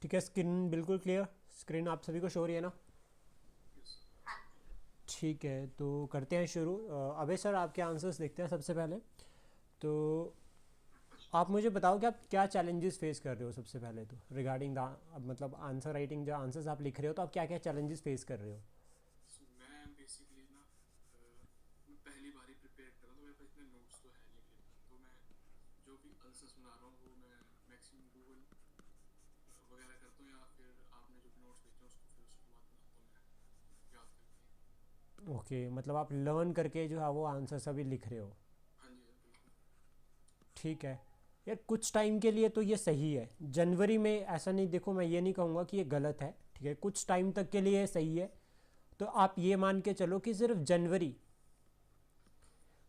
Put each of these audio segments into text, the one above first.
ठीक है, स्क्रीन बिल्कुल क्लियर, स्क्रीन आप सभी को शो हो रही है ना? ठीक है, तो करते हैं शुरू। अबे सर, आपके आंसर्स देखते हैं सबसे पहले। तो आप मुझे बताओ कि आप क्या चैलेंजेस फेस कर रहे हो सबसे पहले तो रिगार्डिंग द, मतलब आंसर राइटिंग, जो आंसर्स आप लिख रहे हो तो आप क्या क्या चैलेंजेस फेस कर रहे हो? सो मैं बेसिकली ना मैं पहली बार ही प्रिपेयर कर रहा हूँ, तो मेरे पास इतने नोट्स तो है नहीं अभी तक। तो मैं जो भी आंसर्स बना रहा हूँ वो मैं मैक्सिमम गूगल वगैरह करता हूँ, या फिर आपने जो भी नोट्स भेजे हैं उसको फिर उसके बाद बनाता हूँ मैं याद करके। ओके, मतलब आप लर्न करके जो है वो आंसर्स अभी लिख रहे हो। हाँ जी, बिल्कुल। ठीक है यार, कुछ टाइम के लिए तो ये सही है। जनवरी में ऐसा नहीं, देखो मैं ये नहीं कहूँगा कि ये गलत है, ठीक है, कुछ टाइम तक के लिए ये सही है। तो आप ये मान के चलो कि सिर्फ जनवरी,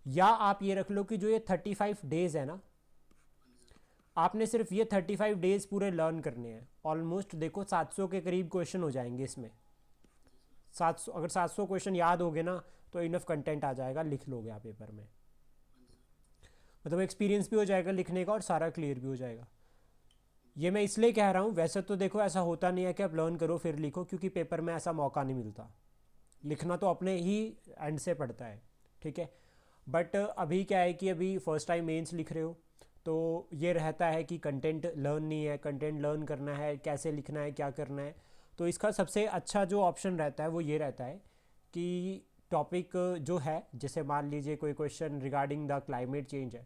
या आप ये रख लो कि जो ये 35 डेज है ना, हाँ जी सर। आपने सिर्फ ये 35 डेज पूरे लर्न करने हैं। ऑलमोस्ट देखो 700 के करीब क्वेश्चन हो जाएंगे इसमें। जी सर। 700, अगर 700 क्वेश्चन याद होगे ना तो इनफ कंटेंट आ जाएगा, लिख लोगे आप पेपर में। हाँ जी सर। मतलब एक्सपीरियंस भी हो जाएगा लिखने का और सारा क्लियर भी हो जाएगा। ये मैं इसलिए कह रहा हूँ, वैसे तो देखो ऐसा होता नहीं है कि आप लर्न करो फिर लिखो, क्योंकि पेपर में ऐसा मौका नहीं मिलता। जी लिखना सर। तो अपने ही एंड से पड़ता है, ठीक है। बट अभी क्या है कि अभी फर्स्ट टाइम मेंस लिख रहे हो, तो ये रहता है कि कंटेंट लर्न नहीं है, कंटेंट लर्न करना है, कैसे लिखना है, क्या करना है। तो इसका सबसे अच्छा जो ऑप्शन रहता है वो ये रहता है कि टॉपिक जो है, जैसे मान लीजिए कोई question regarding the climate change है,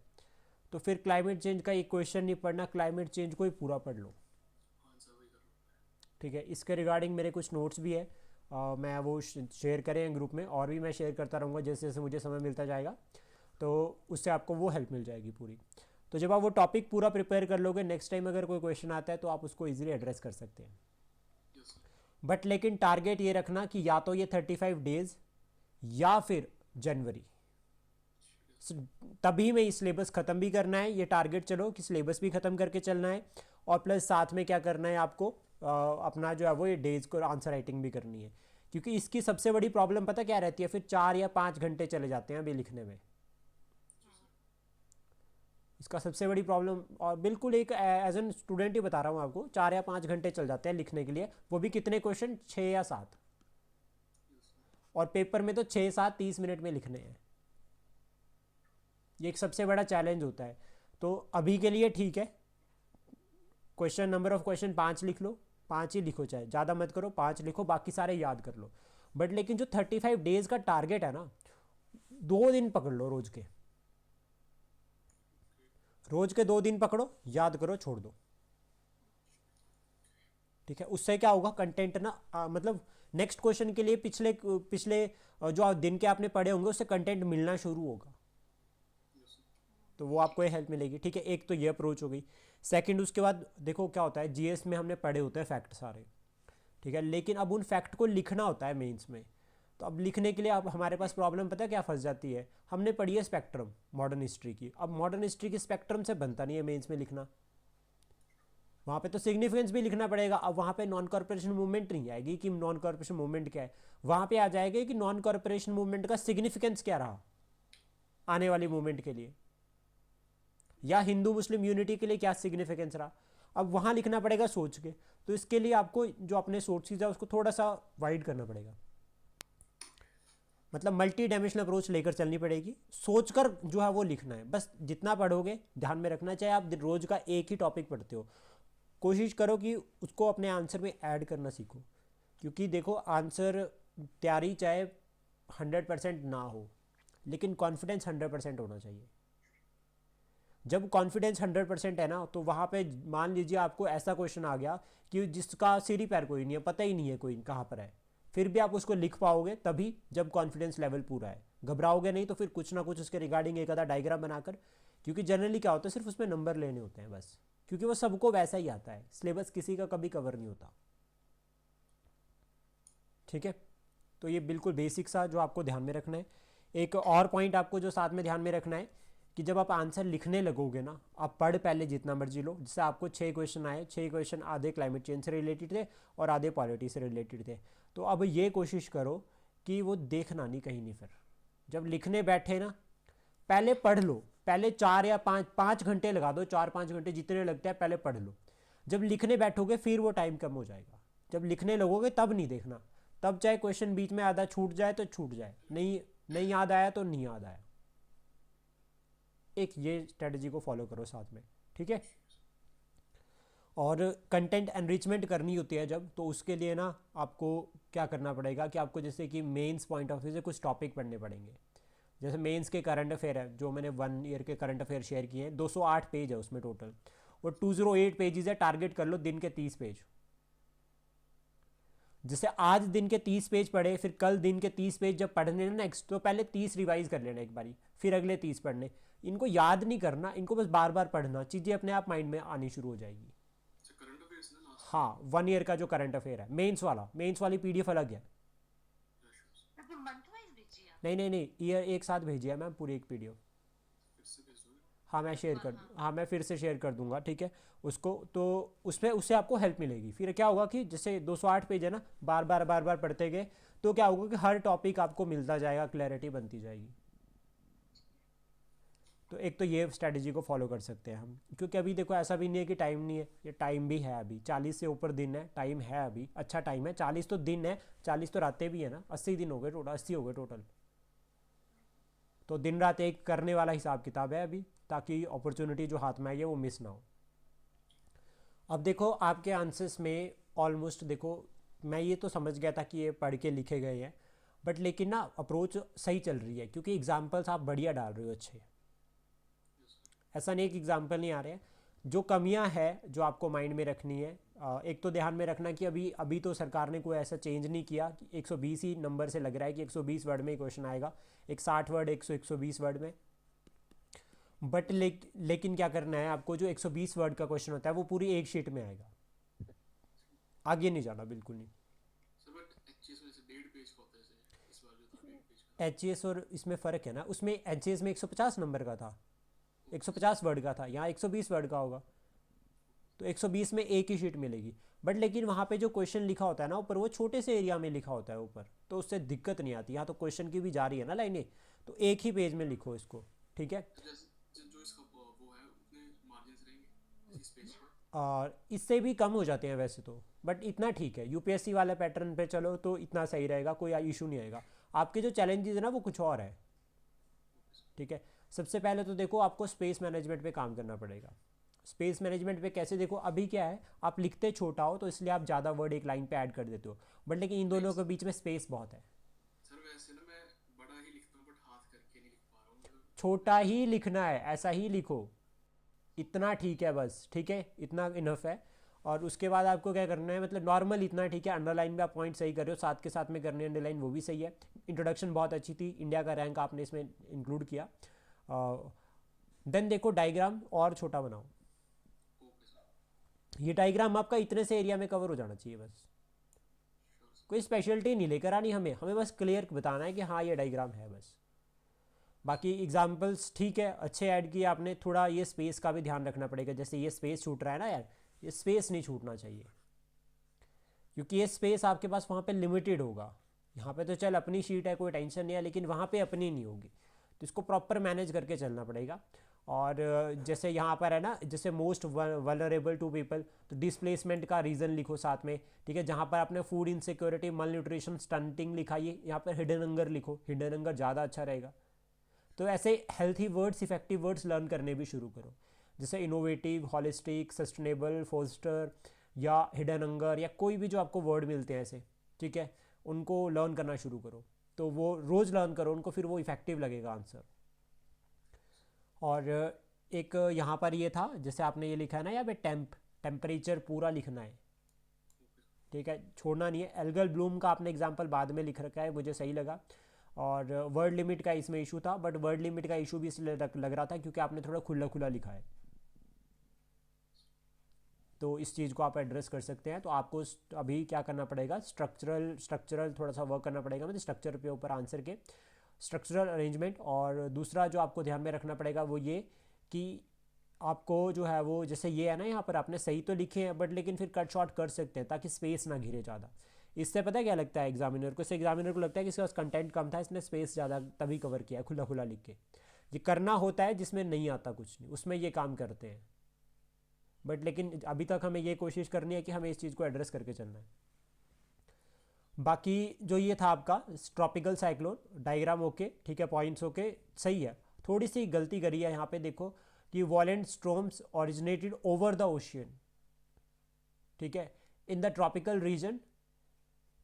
तो फिर क्लाइमेट चेंज का एक क्वेश्चन नहीं पढ़ना, क्लाइमेट चेंज को ही पूरा पढ़ लो। हाँ सर, वही कर रहा हूँ। ठीक है, इसके रिगार्डिंग मेरे कुछ नोट्स भी है, मैं वो शेयर करें ग्रुप में, और भी मैं शेयर करता रहूँगा जैसे जैसे मुझे समय मिलता जाएगा। तो उससे आपको वो हेल्प मिल जाएगी पूरी। तो जब आप वो टॉपिक पूरा प्रिपेयर कर लोगे, नेक्स्ट टाइम अगर कोई क्वेश्चन आता है तो आप उसको इजीली एड्रेस कर सकते हैं। Yes sir. बट लेकिन टारगेट ये रखना कि या तो ये 35 डेज या फिर जनवरी, ठीक है स- सर। तभी में इस सिलेबस ख़त्म भी करना है। ये टारगेट चलो कि सिलेबस भी ख़त्म करके चलना है, और प्लस साथ में क्या करना है आपको, अपना जो है वो ये डेज को आंसर राइटिंग भी करनी है। क्योंकि इसकी सबसे बड़ी प्रॉब्लम पता क्या रहती है, फिर 4 या 5 घंटे चले जाते हैं अभी लिखने में। जी सर। इसका सबसे बड़ी प्रॉब्लम, और बिल्कुल एक एज एन स्टूडेंट ही बता रहा हूँ आपको, 4 या 5 घंटे चल जाते हैं लिखने के लिए, वो भी कितने क्वेश्चन, 6 या 7। Yes sir. और पेपर में तो 6 7 30 मिनट में लिखने हैं। ये एक सबसे बड़ा चैलेंज होता है। तो अभी के लिए ठीक है, क्वेश्चन नंबर ऑफ क्वेश्चन 5 लिख लो, 5 ही लिखो, चाहे ज़्यादा मत करो, 5 लिखो, बाकी सारे याद कर लो। बट लेकिन जो 35 डेज का टारगेट है ना, 2 दिन पकड़ लो रोज के, ओके। रोज के 2 दिन पकड़ो, याद करो, छोड़ दो। ठीक है, उससे क्या होगा, कंटेंट ना मतलब नेक्स्ट क्वेश्चन के लिए पिछले पिछले जो दिन के आपने पढ़े होंगे उससे कंटेंट मिलना शुरू होगा। Yes sir. तो वो आपको ये हेल्प मिलेगी। ठीक है, एक तो ये अप्रोच हो गई। सेकंड, उसके बाद देखो क्या होता है, जीएस में हमने पढ़े होते हैं फैक्ट सारे, ठीक है, लेकिन अब उन फैक्ट को लिखना होता है मेंस में। तो अब लिखने के लिए अब हमारे पास प्रॉब्लम पता है क्या फंस जाती है, हमने पढ़ी है स्पेक्ट्रम मॉडर्न हिस्ट्री की, अब मॉडर्न हिस्ट्री की स्पेक्ट्रम से बनता नहीं है मेंस में लिखना। वहाँ पे तो सिग्निफिकेंस भी लिखना पड़ेगा। अब वहाँ पे नॉन कॉर्पोरेशन मूवमेंट नहीं आएगी कि नॉन कॉर्पोरेशन मूवमेंट क्या है, वहाँ पे आ जाएगा कि नॉन कॉर्पोरेशन मूवमेंट का सिग्निफिकेंस क्या रहा आने वाली मूवमेंट के लिए, या हिंदू मुस्लिम यूनिटी के लिए क्या सिग्निफिकेंस रहा। अब वहाँ लिखना पड़ेगा सोच के। तो इसके लिए आपको जो अपने सोर्सेज है उसको थोड़ा सा वाइड करना पड़ेगा, मतलब मल्टी डायमेंशनल अप्रोच लेकर चलनी पड़ेगी, सोचकर जो है वो लिखना है। बस जितना पढ़ोगे ध्यान में रखना, चाहे आप रोज का एक ही टॉपिक पढ़ते हो, कोशिश करो कि उसको अपने आंसर में ऐड करना सीखो। क्योंकि देखो आंसर तैयारी चाहे 100% ना हो, लेकिन कॉन्फिडेंस 100% होना चाहिए। जब कॉन्फिडेंस 100% है ना, तो वहाँ पे मान लीजिए आपको ऐसा क्वेश्चन आ गया कि जिसका सिर ही पैर कोई नहीं है, पता ही नहीं है कोई कहाँ पर है, फिर भी आप उसको लिख पाओगे तभी जब कॉन्फिडेंस लेवल पूरा है। घबराओगे नहीं तो फिर कुछ ना कुछ उसके रिगार्डिंग एक आधा डायग्राम बनाकर, क्योंकि जनरली क्या होता है सिर्फ उसमें नंबर लेने होते हैं बस, क्योंकि वो सबको वैसा ही आता है, सिलेबस किसी का कभी कवर नहीं होता। ठीक है, तो ये बिल्कुल बेसिक सा जो आपको ध्यान में रखना है। एक और पॉइंट आपको जो साथ में ध्यान में रखना है कि जब आप आंसर लिखने लगोगे ना, आप पढ़ पहले जितना मर्जी लो, जैसे आपको 6 क्वेश्चन आए, 6 क्वेश्चन आधे क्लाइमेट चेंज से रिलेटेड थे और आधे पॉलिटी से रिलेटेड थे। तो अब ये कोशिश करो कि वो देखना नहीं कहीं नहीं, फिर जब लिखने बैठे ना पहले पढ़ लो, पहले 4 या 5 5 घंटे लगा दो, 4 5 घंटे जितने लगते हैं पहले पढ़ लो। जब लिखने बैठोगे फिर वो टाइम कम हो जाएगा। जब लिखने लगोगे तब नहीं देखना, तब चाहे क्वेश्चन बीच में आधा छूट जाए तो छूट जाए, नहीं नहीं याद आया तो नहीं याद आया। एक ये स्ट्रेटजी को फॉलो करो साथ में, ठीक है। और कंटेंट एनरिचमेंट करनी होती है जब, तो उसके लिए ना आपको क्या करना पड़ेगा कि आपको जैसे कि मेंस पॉइंट ऑफ व्यू से कुछ टॉपिक पढ़ने पड़ेंगे। जैसे मेंस के करंट अफेयर है, जो मैंने 1 ईयर के करंट अफेयर शेयर किए हैं, 208 पेज है उसमें टोटल, और 208 पेजेस है। टारगेट कर लो दिन के 30 पेज। जैसे आज दिन के 30 पेज पढ़े, फिर कल दिन के 30 पेज जब पढ़ने ना नेक्स्ट, तो पहले 30 रिवाइज कर लेना एक बारी, फिर अगले 30 पढ़ने। इनको याद नहीं करना, इनको बस बार बार पढ़ना, चीज़ें अपने आप माइंड में आनी शुरू हो जाएगी। अच्छा, करंट अफेयर्स ना लास्ट हाँ, 1 ईयर का जो करंट अफेयर है, मेंस वाला, मेंस वाली पीडीएफ अलग है। में मंथ वाइज भेजिए आप? नहीं नहीं नहीं, ईयर एक साथ भेजिए मैम, पूरी एक पीडीएफ। फिर से भेज दोगे? हाँ मैं शेयर कर, हाँ। हाँ मैं फिर से शेयर कर दूंगा, ठीक है उसको। तो उसमें उससे आपको हेल्प मिलेगी। फिर क्या होगा कि जैसे 208 पेज है ना, बार बार पढ़ते गए तो क्या होगा कि हर टॉपिक आपको मिलता जाएगा, क्लैरिटी बनती जाएगी। तो एक तो ये स्ट्रैटेजी को फॉलो कर सकते हैं हम, क्योंकि अभी देखो ऐसा भी नहीं है कि टाइम नहीं है, ये टाइम भी है। अभी 40 से ऊपर दिन है, टाइम है अभी, अच्छा टाइम है। 40 तो दिन है, 40 तो रातें भी है ना, 80 दिन हो गए टोटल, 80 हो गए टोटल। तो दिन रात एक करने वाला हिसाब किताब है अभी, ताकि अपॉर्चुनिटी जो हाथ में आई है वो मिस ना हो। अब देखो आपके आंसर्स में ऑलमोस्ट, देखो मैं ये तो समझ गया था कि ये पढ़ के लिखे गए हैं, बट लेकिन ना अप्रोच सही चल रही है, क्योंकि एग्जाम्पल्स आप बढ़िया डाल रहे हो अच्छे। ऐसा नहीं कि एग्जाम्पल नहीं आ रहे हैं। जो कमियां है जो आपको माइंड में रखनी है, एक तो ध्यान में रखना कि अभी अभी तो सरकार ने कोई ऐसा चेंज नहीं किया कि 120 ही नंबर से लग रहा है कि 120 वर्ड में ही क्वेश्चन आएगा, एक 60 वर्ड 120 वर्ड में। बट लेकिन क्या करना है आपको, जो 120 वर्ड का क्वेश्चन होता है वो पूरी एक शीट में आएगा, आगे नहीं जाना बिल्कुल नहीं। सर बट एचएस में से 1.5 पेज का होता है, जैसे इस बार जो था 1.5 पेज का। एच और इसमें फ़र्क है ना, उसमें एच में 150 नंबर का था, 150 वर्ड का था, यहाँ 120 वर्ड का होगा। तो 120 में एक ही शीट मिलेगी। बट लेकिन वहाँ पे जो क्वेश्चन लिखा होता है ना ऊपर, वो छोटे से एरिया में लिखा होता है ऊपर, तो उससे दिक्कत नहीं आती। यहाँ तो क्वेश्चन की भी जा रही है ना लाइनें, तो एक ही पेज में लिखो इसको, ठीक है। जैसे जो इसका वो है उतने मार्जिन रहेंगे इस पेज पर। और इससे भी कम हो जाते हैं वैसे तो, बट इतना ठीक है। यूपीएससी वाले पैटर्न पे चलो तो इतना सही रहेगा, कोई इशू नहीं आएगा। आपके जो चैलेंजेस है ना वो कुछ और है, ठीक है। सबसे पहले तो देखो आपको स्पेस मैनेजमेंट पे काम करना पड़ेगा। स्पेस मैनेजमेंट पे कैसे, देखो अभी क्या है, आप लिखते छोटा हो तो इसलिए आप ज़्यादा वर्ड एक लाइन पे ऐड कर देते हो, बट लेकिन इन दोनों के बीच में स्पेस बहुत है। सर वैसे ना मैं बड़ा ही लिखता हूँ, बट हाथ करके नहीं लिख पा रहा हूँ, मतलब छोटा ही लिखना है, ऐसा ही लिखो, इतना ठीक है बस, ठीक है इतना इनफ है। और उसके बाद आपको क्या करना है, मतलब नॉर्मल इतना ठीक है। अंडरलाइन भी आप पॉइंट सही कर रहे हो, साथ के साथ में करनी है अंडरलाइन, वो भी सही है। इंट्रोडक्शन बहुत अच्छी थी, इंडिया का रैंक आपने इसमें इंक्लूड किया। देन देखो डायग्राम और छोटा बनाओ। Okay sir. ये डायग्राम आपका इतने से एरिया में कवर हो जाना चाहिए बस, श्योर सर। कोई स्पेशलिटी नहीं लेकर आनी हमें, हमें बस क्लियर बताना है कि हाँ ये डायग्राम है बस। बाकी एग्जाम्पल्स ठीक है, अच्छे ऐड किए आपने। थोड़ा ये स्पेस का भी ध्यान रखना पड़ेगा, जैसे ये स्पेस छूट रहा है ना यार, ये स्पेस नहीं छूटना चाहिए, क्योंकि ये स्पेस आपके पास वहाँ पे लिमिटेड होगा। यहाँ पे तो चल अपनी शीट है, कोई टेंशन नहीं है, लेकिन वहाँ पे अपनी नहीं होगी, तो इसको प्रॉपर मैनेज करके चलना पड़ेगा। और जैसे यहाँ पर है ना, जैसे मोस्ट वल्नरेबल टू पीपल, तो डिस्प्लेसमेंट का रीज़न लिखो साथ में, ठीक है। जहाँ पर आपने फूड इनसिक्योरिटी, मल न्यूट्रिशन, स्टंटिंग लिखा, ये यहाँ पर हिडन हंगर लिखो, हिडन हंगर ज़्यादा अच्छा रहेगा। तो ऐसे healthy words, effective words learn करने भी शुरू करो, जैसे इनोवेटिव, हॉलिस्टिक, सस्टेनेबल, फोस्टर या हिडन हंगर, या कोई भी जो आपको वर्ड मिलते हैं ऐसे, ठीक है, उनको लर्न करना शुरू करो। तो वो रोज़ लर्न करो उनको, फिर वो इफेक्टिव लगेगा आंसर। और एक यहाँ पर ये था, जैसे आपने ये लिखा है ना यहाँ पे टेम्परेचर पूरा लिखना है, ठीक है, छोड़ना नहीं है। एल्गल ब्लूम का आपने एग्जाम्पल बाद में लिख रखा है, मुझे सही लगा। और वर्ड लिमिट का इसमें इशू था, बट वर्ड लिमिट का इशू भी इसलिए लग रहा था क्योंकि आपने थोड़ा खुला खुला लिखा है, तो इस चीज़ को आप एड्रेस कर सकते हैं। तो आपको अभी क्या करना पड़ेगा, स्ट्रक्चरल थोड़ा सा वर्क करना पड़ेगा, मतलब स्ट्रक्चर पे ऊपर आंसर के स्ट्रक्चरल अरेंजमेंट। और दूसरा जो आपको ध्यान में रखना पड़ेगा वो ये कि आपको जो है वो, जैसे ये है ना यहाँ पर आपने सही तो लिखे हैं, बट लेकिन फिर कट शॉर्ट कर सकते हैं ताकि स्पेस ना घिरे ज़्यादा। इससे पता है क्या लगता है एग्जामिनर को, इससे एग्जामिनर को लगता है कि इसके पास कंटेंट कम था, इसने स्पेस ज़्यादा तभी कवर किया है खुला खुला लिख के। ये करना होता है जिसमें नहीं आता कुछ नहीं, उसमें ये काम करते हैं। बट लेकिन अभी तक हमें ये कोशिश करनी है कि हमें इस चीज़ को एड्रेस करके चलना है। बाकी जो ये था आपका ट्रॉपिकल साइक्लोन डायग्राम ओके, ठीक है, पॉइंट्स ओके, सही है। थोड़ी सी गलती करी है यहाँ पे, देखो कि violent storms originated over the ocean, ठीक है, in the tropical region,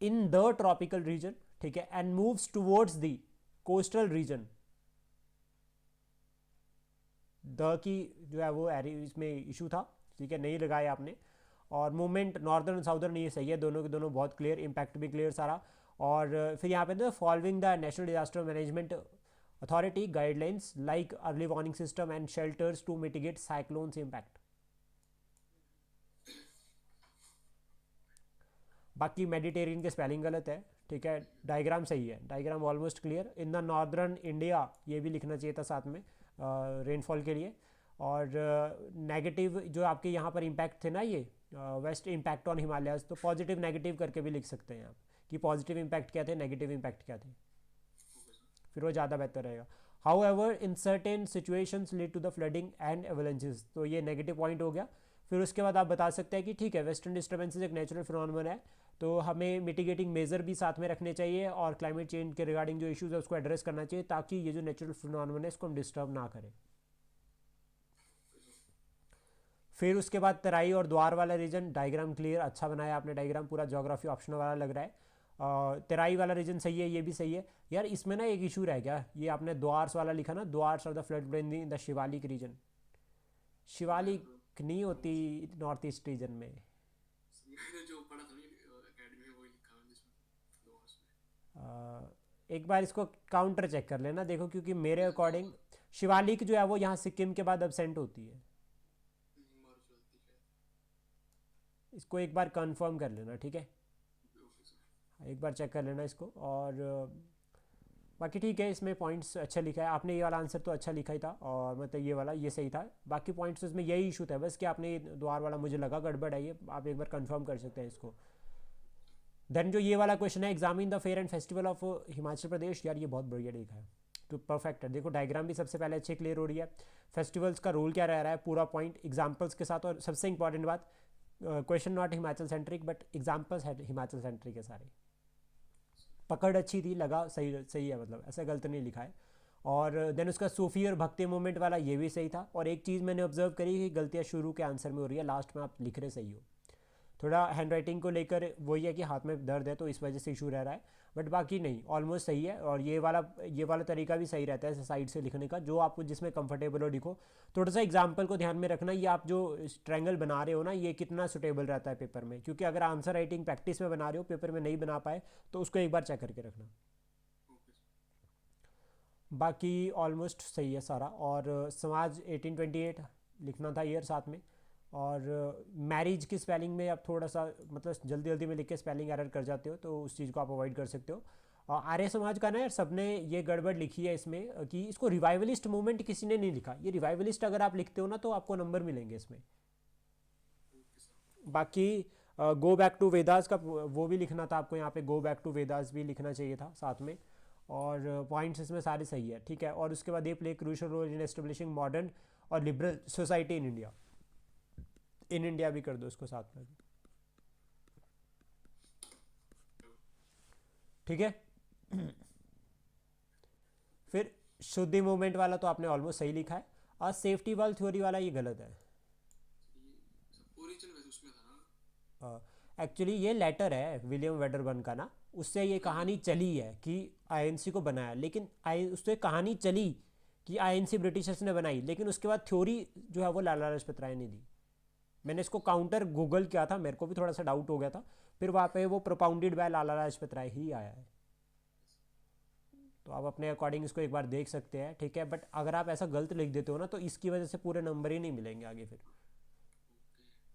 in the tropical region, ठीक है, and moves towards the coastal region. The की जो है वो इसमें इशू था, ठीक है, नहीं लगाया आपने। और मूवमेंट नॉर्दर्न और साउदर्न ये सही है, दोनों के दोनों बहुत क्लियर, इम्पैक्ट भी क्लियर सारा। और फिर यहाँ पे तो following the national disaster management authority guidelines like early warning system and shelters to mitigate cyclones impact. बाकी मेडिटेरियन के स्पेलिंग गलत है, ठीक है, डायग्राम सही है, diagram almost clear. In the northern India ये भी लिखना चाहिए था साथ में रेनफॉल के लिए। और नेगेटिव जो आपके यहाँ पर इम्पैक्ट थे ना, ये वेस्ट इम्पैक्ट ऑन हिमालयाज, तो पॉजिटिव नेगेटिव करके भी लिख सकते हैं आप कि पॉजिटिव इम्पैक्ट क्या थे, नेगेटिव इम्पैक्ट क्या थे, फिर वो ज़्यादा बेहतर रहेगा। However in certain situations lead to the flooding and avalanches, तो ये नेगेटिव पॉइंट हो गया। फिर उसके बाद आप बता सकते हैं कि ठीक है, वेस्टर्न डिस्टर्बेंसेज एक नेचुरल फिनोमेनन है, तो हमें मिटिगेटिंग मेजर भी साथ में रखने चाहिए और क्लाइमेट चेंज के रिगार्डिंग जो इश्यूज है उसको एड्रेस करना चाहिए, ताकि ये जो नेचुरल फिनोमेनन है इसको हम डिस्टर्ब ना करें। फिर उसके बाद तराई और द्वार वाला रीजन, डायग्राम क्लियर, अच्छा बनाया आपने डायग्राम, पूरा ज्योग्राफी ऑप्शनल वाला लग रहा है। तराई वाला रीजन सही है, ये भी सही है। यार इसमें ना एक इशू रह गया, ये आपने द्वार्स वाला लिखा ना, Dooars of the flood plain in the Shivalik region. Shivalik नहीं होती नॉर्थ ईस्ट रीजन में। मैंने जो पढ़ा था एकेडमी में वही लिखा है जिसमें दो वर्ष में। एक बार इसको काउंटर चेक कर लेना, देखो, क्योंकि मेरे अकॉर्डिंग शिवालिक जो है वो यहाँ सिक्किम के बाद एब्सेंट होती है। मारुति है। इसको एक बार कंफर्म कर लेना, ठीक है, ओके सर। एक बार चेक कर लेना इसको। और बाकी ठीक है, इसमें पॉइंट्स अच्छा लिखा है आपने, ये वाला आंसर तो अच्छा लिखा ही था, और मतलब ये वाला ये सही था। बाकी पॉइंट्स इसमें यही इशू था बस कि आपने द्वार वाला मुझे लगा गड़बड़ है, ये आप एक बार कंफर्म कर सकते हैं इसको। देन जो ये वाला क्वेश्चन है, examine the fair and festival of Himachal Pradesh, यार ये बहुत बढ़िया लिखा है, तो परफेक्ट है। देखो डायग्राम भी सबसे पहले अच्छे क्लियर हो रही है, फेस्टिवल्स का रोल क्या रह रहा है पूरा पॉइंट एग्जाम्पल्स के साथ। और सबसे इंपॉर्टेंट बात, question not Himachal centric but examples है हिमाचल सेंट्रिक है सारे। पकड़ अच्छी थी, लगा सही सही है, मतलब ऐसा गलत नहीं लिखा है। और देन उसका सूफी और भक्ति मूवमेंट वाला ये भी सही था। और एक चीज़ मैंने ऑब्जर्व करी कि गलतियाँ शुरू के आंसर में हो रही है, लास्ट में आप लिख रहे सही हो। थोड़ा हैंड राइटिंग को लेकर वही है कि हाथ में दर्द है तो इस वजह से इशू रह रहा है, बट बाकी नहीं, ऑलमोस्ट सही है। और ये वाला तरीका भी सही रहता है साइड से लिखने का, जो आपको जिसमें कंफर्टेबल हो लिखो। थोड़ा सा एग्जाम्पल को ध्यान में रखना, ये आप जो ट्रायंगल बना रहे हो ना, ये कितना सुटेबल रहता है पेपर में, क्योंकि अगर आंसर राइटिंग प्रैक्टिस में बना रहे हो, पेपर में नहीं बना पाए, तो उसको एक बार चेक करके रखना। Okay sir. बाकी ऑलमोस्ट सही है सारा। और समाज 1828 लिखना था ईयर साथ में। और मैरिज की स्पेलिंग में आप थोड़ा सा मतलब जल्दी जल्दी में लिख के स्पेलिंग एरर कर जाते हो, तो उस चीज़ को आप अवॉइड कर सकते हो। और आर्य समाज का ना यार सबने ये गड़बड़ लिखी है इसमें कि इसको रिवाइवलिस्ट मूवमेंट किसी ने नहीं लिखा, ये रिवाइवलिस्ट अगर आप लिखते हो ना तो आपको नंबर मिलेंगे इसमें। Okay sir. बाकी गो बैक टू वेदास का वो भी लिखना था आपको, यहाँ पे गो बैक टू वेदास भी लिखना चाहिए था साथ में। और पॉइंट्स इसमें सारे सही है, ठीक है। और उसके बाद ये play crucial role in establishing modern और liberal society in India, in India भी कर दो इसको साथ में, ठीक है। फिर शुद्धि मूवमेंट वाला तो आपने ऑलमोस्ट सही लिखा है, और सेफ्टी वाल थ्योरी वाला ये गलत है। ये सब ओरिजिनल वैसे उसमें था ना। एक्चुअली ये लेटर है विलियम वेडरबर्न का ना, उससे ये कहानी चली है कि आईएनसी को बनाया, लेकिन उससे कहानी चली कि आईएनसी ब्रिटिशर्स ने बनाई, लेकिन उसके बाद थ्योरी जो है वो लाला लाजपत राय ने दी। मैंने इसको काउंटर गूगल किया था, मेरे को भी थोड़ा सा डाउट हो गया था, फिर वहाँ पे वो प्रोपाउंडेड बाय लाला लाजपत राय ही आया है। तो आप अपने अकॉर्डिंग इसको एक बार देख सकते हैं, ठीक है। बट अगर आप ऐसा गलत लिख देते हो ना, तो इसकी वजह से पूरे नंबर ही नहीं मिलेंगे आगे फिर,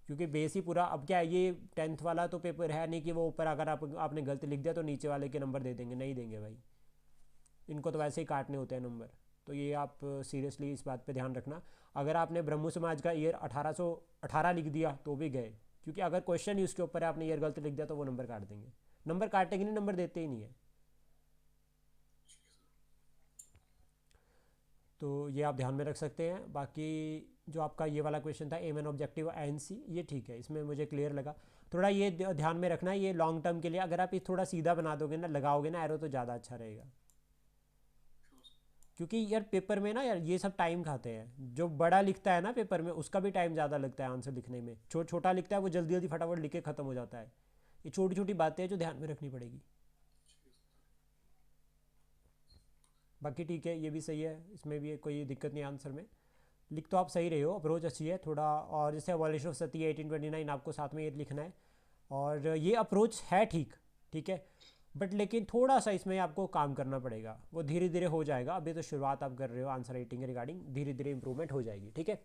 क्योंकि बेस ही पूरा, अब क्या है, ये 10th वाला तो पेपर है नहीं कि वो ऊपर अगर आपने गलत लिख दिया तो नीचे वाले के नंबर दे देंगे, नहीं देंगे भाई, इनको तो वैसे ही काटने होते हैं नंबर। तो ये आप सीरियसली इस बात पे ध्यान रखना। अगर आपने ब्रह्मो समाज का ईयर 1818 लिख दिया तो भी गए, क्योंकि अगर क्वेश्चन ही उसके ऊपर है, आपने ईयर गलत लिख दिया तो वो नंबर काट देंगे, नंबर काटेंगे नहीं, नंबर देते ही नहीं है। तो ये आप ध्यान में रख सकते हैं। बाकी जो आपका ये वाला क्वेश्चन था M N objective N C, ये ठीक है, इसमें मुझे क्लियर लगा। थोड़ा ये ध्यान में रखना है, ये लॉन्ग टर्म के लिए अगर आप ये थोड़ा सीधा बना दोगे ना, लगाओगे ना एरो, तो ज़्यादा अच्छा रहेगा। क्योंकि यार पेपर में ना यार ये सब टाइम खाते हैं। जो बड़ा लिखता है ना पेपर में, उसका भी टाइम ज़्यादा लगता है आंसर लिखने में। छोटा लिखता है वो जल्दी जल्दी फटाफट लिख के ख़त्म हो जाता है। ये छोटी छोटी बातें हैं जो ध्यान में रखनी पड़ेगी। बाकी ठीक है, ये भी सही है, इसमें भी कोई दिक्कत नहीं आंसर में। लिख तो आप सही रहे हो, अप्रोच अच्छी है थोड़ा। और जैसे वॉलेश ऑफ सती 1829 आपको साथ में ये लिखना है, और ये अप्रोच है ठीक, ठीक है। बट लेकिन थोड़ा सा इसमें आपको काम करना पड़ेगा, वो धीरे धीरे हो जाएगा। अभी तो शुरुआत आप कर रहे हो आंसर राइटिंग के रिगार्डिंग, धीरे धीरे इंप्रूवमेंट हो जाएगी, ठीक है।